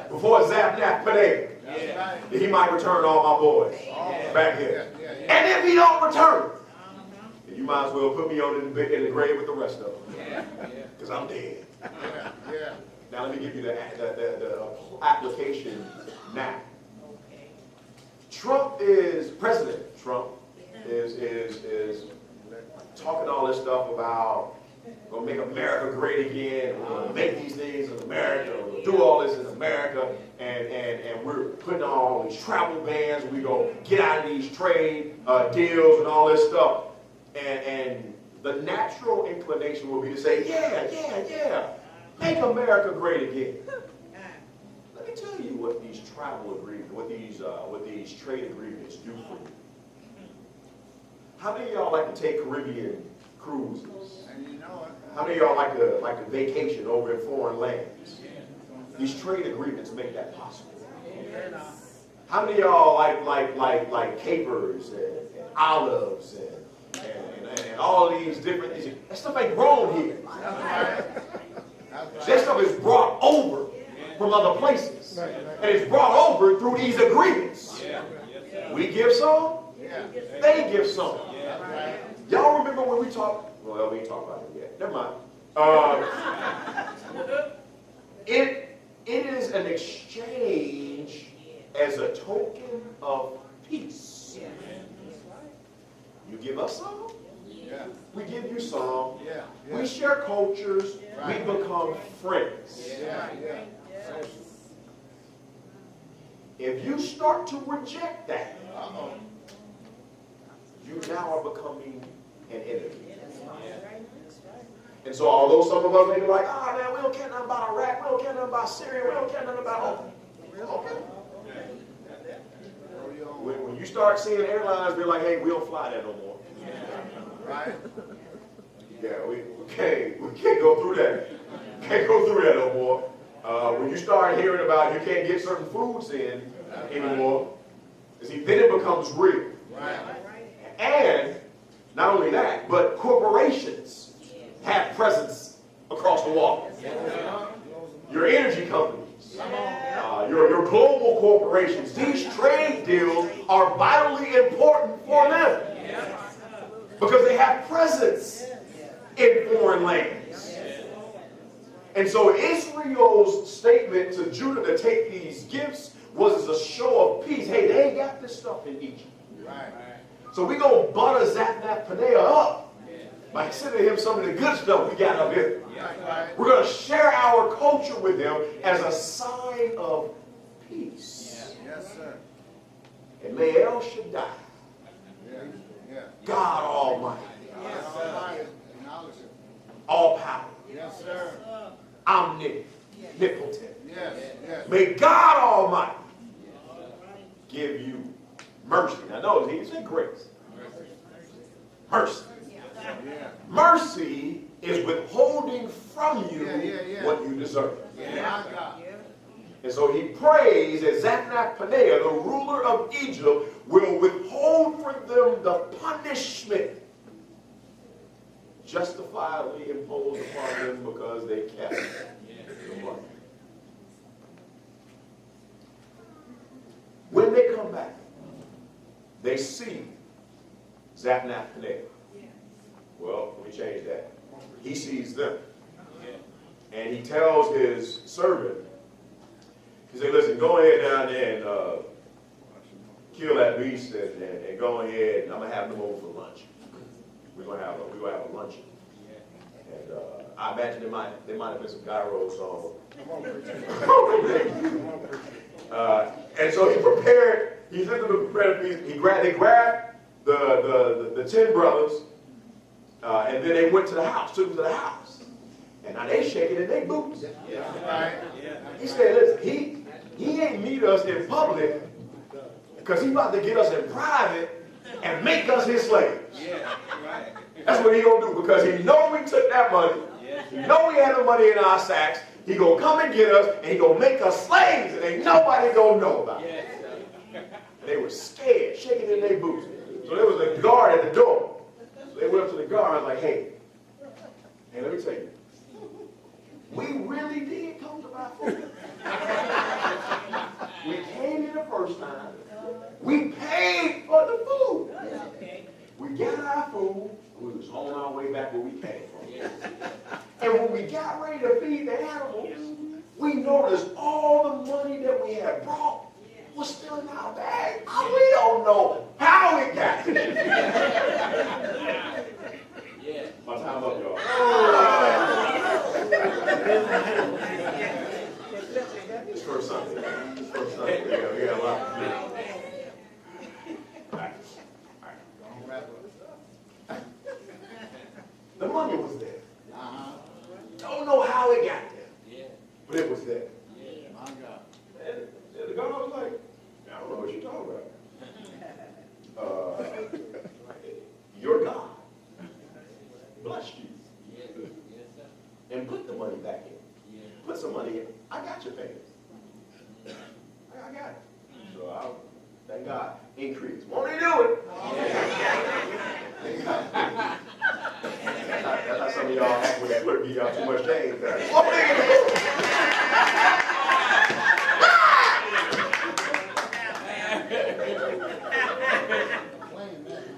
before Zapnap Panay, that he might return all my boys back here. And if he don't return, you might as well put me on in the grave with the rest of them, because I'm dead. Now let me give you the application now. President Trump is talking all this stuff about we're going to make America great again, we're going to make these things in America, we're going to do all this in America, and we're putting on all these travel bans, we're going to get out of these trade deals and all this stuff. And the natural inclination will be to say, yeah, make America great again. Let me tell you what these travel agreements, what these trade agreements do for you. How many of y'all like to take Caribbean cruises? How many of y'all like to vacation over in foreign lands? These trade agreements make that possible. How many of y'all like capers and olives and all these different things? That stuff ain't grown here. That stuff is brought over from other places. And it's brought over through these agreements. We give some, they give some. Y'all remember when we talked? Well, we ain't talked about it yet. Never mind. It is an exchange as a token of peace. You give us some, we give you some. We share cultures, we become friends. If you start to reject that, you now are becoming an enemy. And so although some of us may be like, man, we don't care nothing about Iraq, we don't care nothing about Syria, we don't care nothing about okay. When you start seeing airlines be like, hey, we don't fly there no more. Right? Yeah, we can't go through that. Can't go through that no more. When you start hearing about you can't get certain foods in anymore, see, then it becomes real. Right. And not only that, but corporations have presence across the water. Your energy companies, your global corporations, these trade deals are vitally important for them because they have presence in foreign lands. And so Israel's statement to Judah to take these gifts was as a show of peace. Hey, they ain't got this stuff in Egypt. Right. So we're going to butter Zapnap Panea up by sending him some of the good stuff we got up here. We're going to share our culture with him as a sign of peace. Yes, sir. And may El Shaddai, God Almighty, all power, omnipotent, may God Almighty give you mercy. Now notice, he said grace. Mercy. Mercy is withholding from you what you deserve. And so he prays that Zapnap Panea, the ruler of Egypt, will withhold from them the punishment justifiably imposed upon them because they kept the money. When they come back, they see Zapnap Panea. Well, let me change that. He sees them. And he tells his servant, he said, listen, go ahead down there and kill that beast and go ahead, and I'm going to have them over for lunch. We're going to have a luncheon. And I imagine there might have been some gyros on. And so he prepared, he said to them, prepare the feast. They grabbed the 10 brothers, and then they went to the house, took them to the house. And now they shaking in their boots. He said, listen, he ain't meet us in public because he about to get us in private and make us his slaves. That's what he gonna do, because he know we took that money. He know we had the money in our sacks. He gonna come and get us, and he gonna make us slaves, and ain't nobody gonna know about it. And they were scared, shaking in their boots. So there was a guard at the door. So they went up to the guard and was like, hey, let me tell you, we really did come to buy food. came from. And when we got ready to feed the animals, we noticed all the money that we had brought was still in our bag. We don't know how it got there. My time up, y'all. It's first Sunday. It's first Sunday. We got a lot to do. All right. The money was there. Don't know how it got there, but it was there. And the God was like, I don't know what you're talking about. Your God blessed you and put the money back in. Put some money in. I got your pants. I got it. So I thank God. Increase. Won't he do it? That's how some of y'all act when the clerk give y'all too much change. Won't he do it?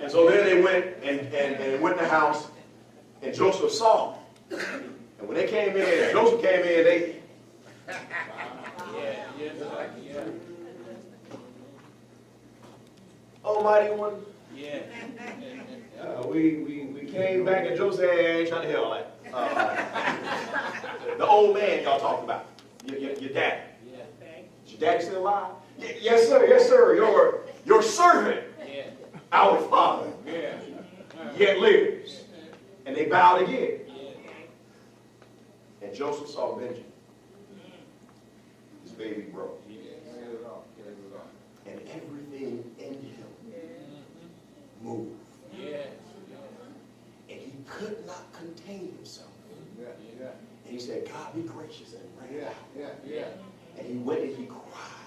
And so then they went and went in the house, and Joseph saw them. And when they came in, Joseph came in, they Almighty One. We came back and Joseph said, I ain't trying to hear all that. The old man y'all talked about, your daddy. Is your daddy still alive? Yes, sir. Yes, sir. Your servant, our father, yet lives. And they bowed again. And Joseph saw Benjamin, his baby brother, and everything in him moved. And he could not contain himself. And he said, God, be gracious, and ran out. And he went and he cried.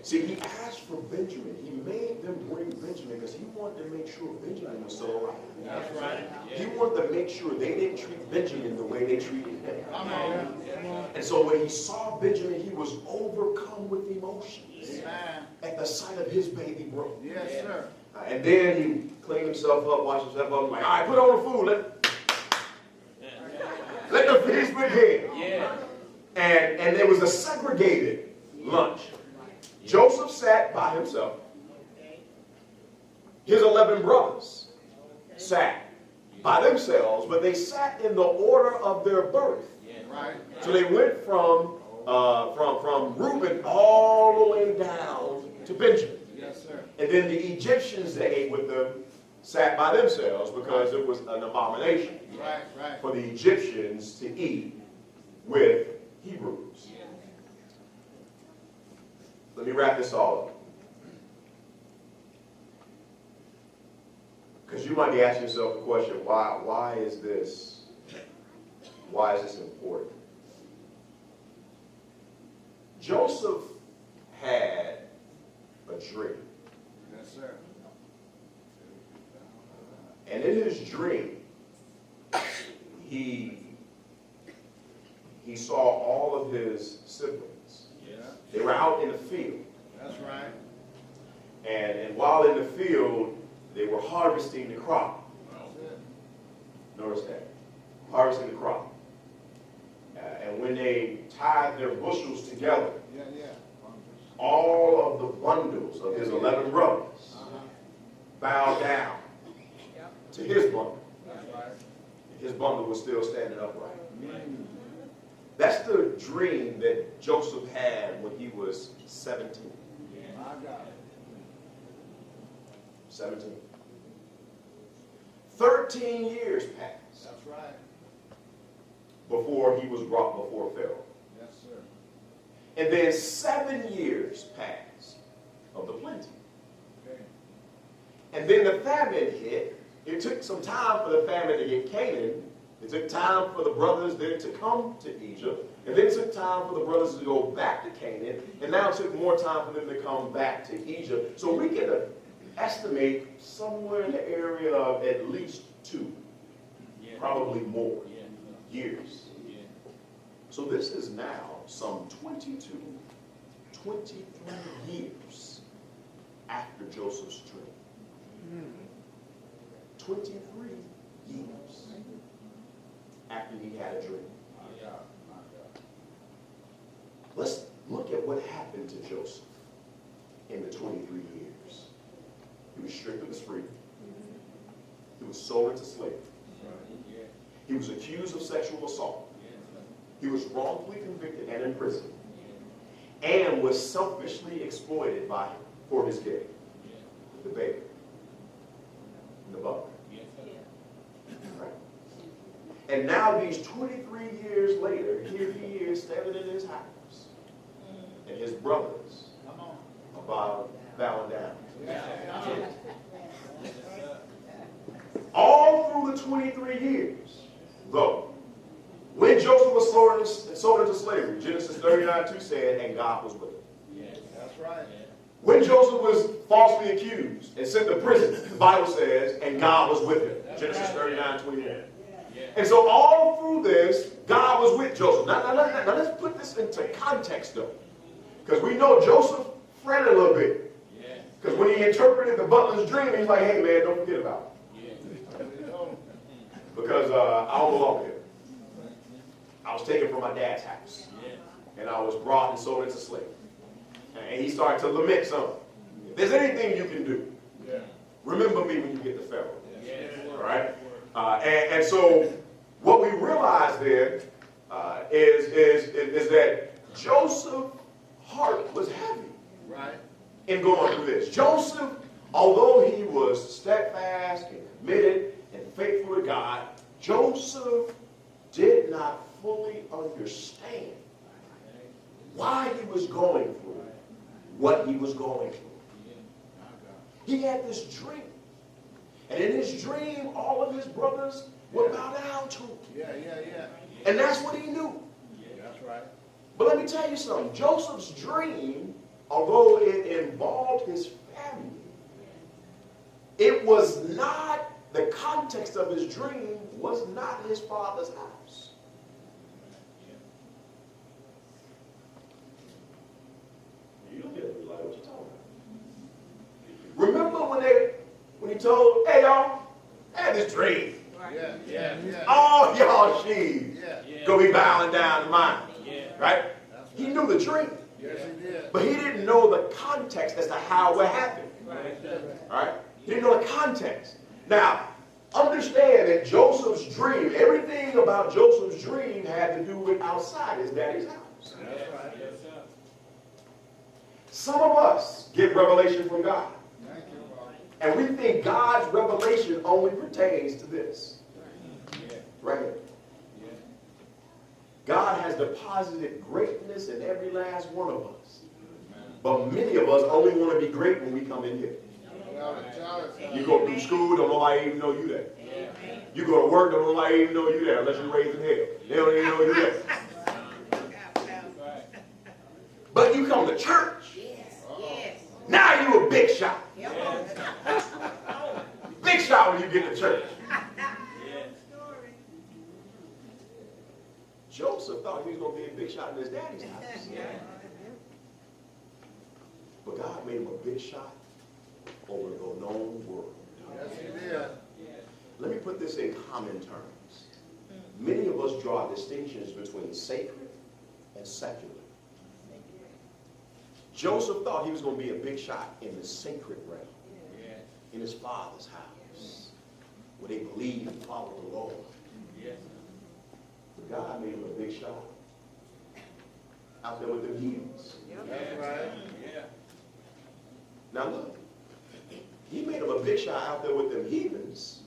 See, he asked for Benjamin. He made them bring Benjamin because he wanted to make sure Benjamin was still alive. That's right. He wanted to make sure they didn't treat Benjamin the way they treated him. And so when he saw Benjamin, he was overcome with emotions at the sight of his baby brother. Yes, sir. And then he cleaned himself up, washed himself up, like, all right, put on the food. Let the feast begin. And there was a segregated lunch. Joseph sat by himself. His 11 brothers sat by themselves, but they sat in the order of their birth. So they went from Reuben all the way down to Benjamin. Yes, sir. And then the Egyptians that ate with them sat by themselves because it was an abomination for the Egyptians to eat with Hebrews. Let me wrap this all up. Because you might be asking yourself the question, why is this important? Joseph had a dream. Yes, sir. And in his dream, he saw all of his siblings. They were out in the field. That's right. And while in the field, they were harvesting the crop. Notice that. Harvesting the crop. And when they tied their bushels together, all of the bundles of his 11 brothers bowed down to his bundle. His bundle was still standing upright. That's the dream that Joseph had when he was 17. 17. 13 years passed. That's right. Before he was brought before Pharaoh. Yes, sir. And then 7 years passed of the plenty. Okay. And then the famine hit. It took some time for the famine to get Canaan. It took time for the brothers there to come to Egypt. And then it took time for the brothers to go back to Canaan. And now it took more time for them to come back to Egypt. So we can estimate somewhere in the area of at least 2, probably more years. So this is now some 23 years after Joseph's dream. 23 years. after he had a dream. Let's look at what happened to Joseph in the 23 years. He was stripped of his freedom. He was sold into slavery. He was accused of sexual assault. He was wrongfully convicted and imprisoned, and was selfishly exploited by him for his gain. The baker, and the butler. Right? And now these 23 years later, here he is standing in his house, and his brothers are bowing down. All through the 23 years, though, when Joseph was sold into slavery, Genesis 39:2 said, and God was with him. That's right. When Joseph was falsely accused and sent to prison, the Bible says, and God was with him. Genesis 39:21. And so all through this, God was with Joseph. Now let's put this into context, though. Because we know Joseph fretted a little bit. Because when he interpreted the butler's dream, he's like, hey, man, don't forget about it. Because I don't belong here. I was taken from my dad's house. And I was brought and sold into slavery. And he started to lament something. If there's anything you can do, remember me when you get to Pharaoh. All right? And so what we realize there is that Joseph's heart was heavy in going through this. Joseph, although he was steadfast and committed and faithful to God, Joseph did not fully understand why he was going through what he was going through. He had this dream. And in his dream, all of his brothers would bow down to him. And that's what he knew. That's right. But let me tell you something. Joseph's dream, although it involved his family, it was not, the context of his dream was not his father's house. You look at me like, what you talking about? Remember when he told, hey y'all, I had this dream. All y'all sheaves gonna be bowing down to mine. Right? He knew the dream. Yes, he did. But he didn't know the context as to how it happened. All right? He didn't know the context. Now, understand that Joseph's dream, everything about Joseph's dream had to do with outside his daddy's house. That's right. Some of us get revelation from God. Thank you, Father. And we think God's revelation only pertains to this. Right here. God has deposited greatness in every last one of us. But many of us only want to be great when we come in here. You go through school, don't nobody even know you there. You go to work, don't nobody even know you there unless you're raised in hell. They don't even know you there. But you come to church. Now you a big shot. Big shot when you get to church. Joseph thought he was going to be a big shot in his daddy's house. But God made him a big shot over the known world. Yes, he did. Let me put this in common terms. Many of us draw distinctions between sacred and secular. Joseph thought he was going to be a big shot in the sacred realm, in his father's house, where they believed and followed the Lord. But God made him a big shot out there with the heathens. That's right. Now look, he made him a big shot out there with them heathens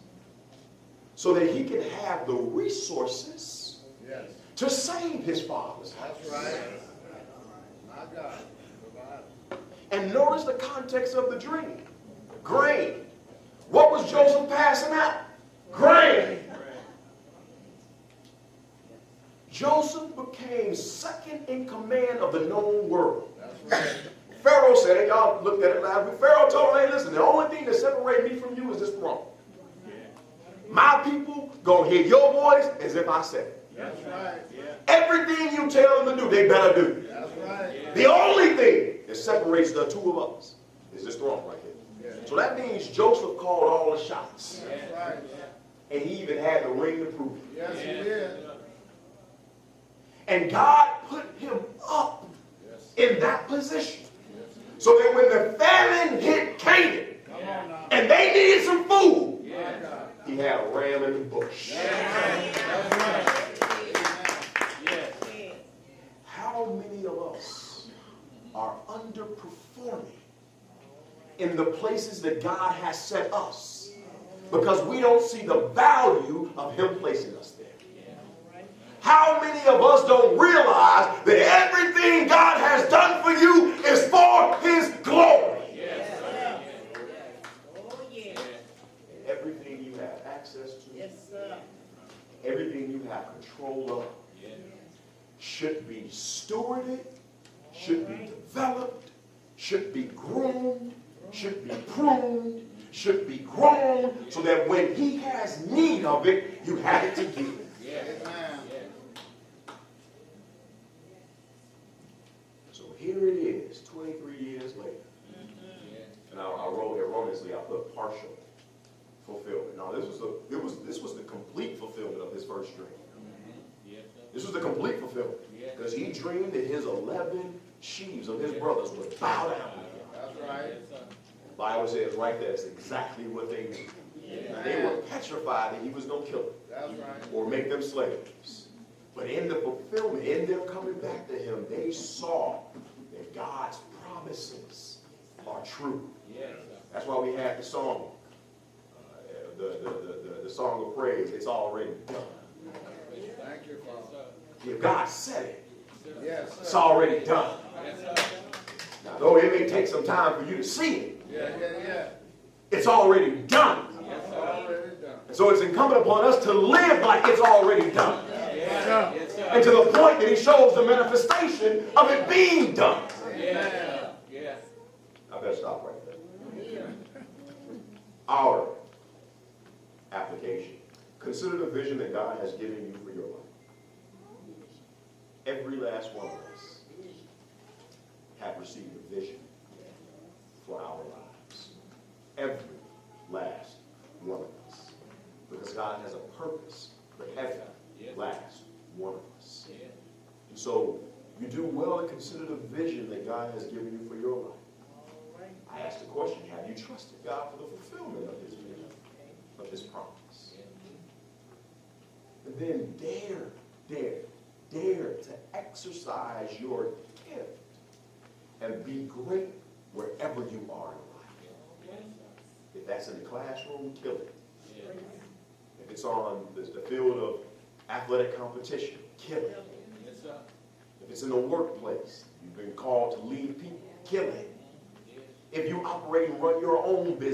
so that he can have the resources to save his father's house. That's right. My God. And notice the context of the dream. Grain. What was Joseph passing out? Grain. Joseph became second in command of the known world. That's right. Pharaoh said it. Y'all looked at it last week. Pharaoh told him, hey, listen, the only thing that separates me from you is this throne. My people gonna hear your voice as if I said it. That's right. Everything you tell them to do, they better do. That's right. The only thing that separates the two of us is this throne right here. So that means Joseph called all the shots. That's right. And he even had the ring to prove it. Yes, he did. And God put him up in that position. So that when the famine hit Canaan, and they needed some food, he had a ram in the bush. How many of us are underperforming in the places that God has set us because we don't see the value of him placing us there? How many of us don't realize that everything God has done for you is for his glory? Everything you have access to, everything you have control of, should be stewarded, should be developed, should be groomed, should be pruned, should be grown, so that when he has need of it, you have it to give. So here it is, 23 years later. And I wrote erroneously, I put partial fulfillment. Now this was the complete fulfillment of his first dream. This was the complete fulfillment. Because he dreamed that his 11 sheaves of his brothers would bow down to him. That's right. The Bible says right there, that's exactly what they did. They were petrified that he was going to kill them. That's right. Or make them slaves. But in the fulfillment, in them coming back to him, they saw that God's promises are true. That's why we have the song, the song of praise. It's already done. Thank you, Father. If God said it, Yes, it's already done. Now, though it may take some time for you to see it, it's already done. Already done. And so it's incumbent upon us to live like it's already done. And to the point that he shows the manifestation of it being done. I better stop right there. Our application. Consider the vision that God has given you for your life. Every last one of us have received a vision for our lives. Every last one of us. Because God has a purpose for every last one of us. And so you do well to consider the vision that God has given you for your life. I asked the question, have you trusted God for the fulfillment of his vision, of his promise? And then dare to exercise your gift and be great wherever you are in life. If that's in the classroom, kill it. If it's on the field of athletic competition, kill it. If it's in the workplace, you've been called to lead people, kill it. If you operate and run your own business,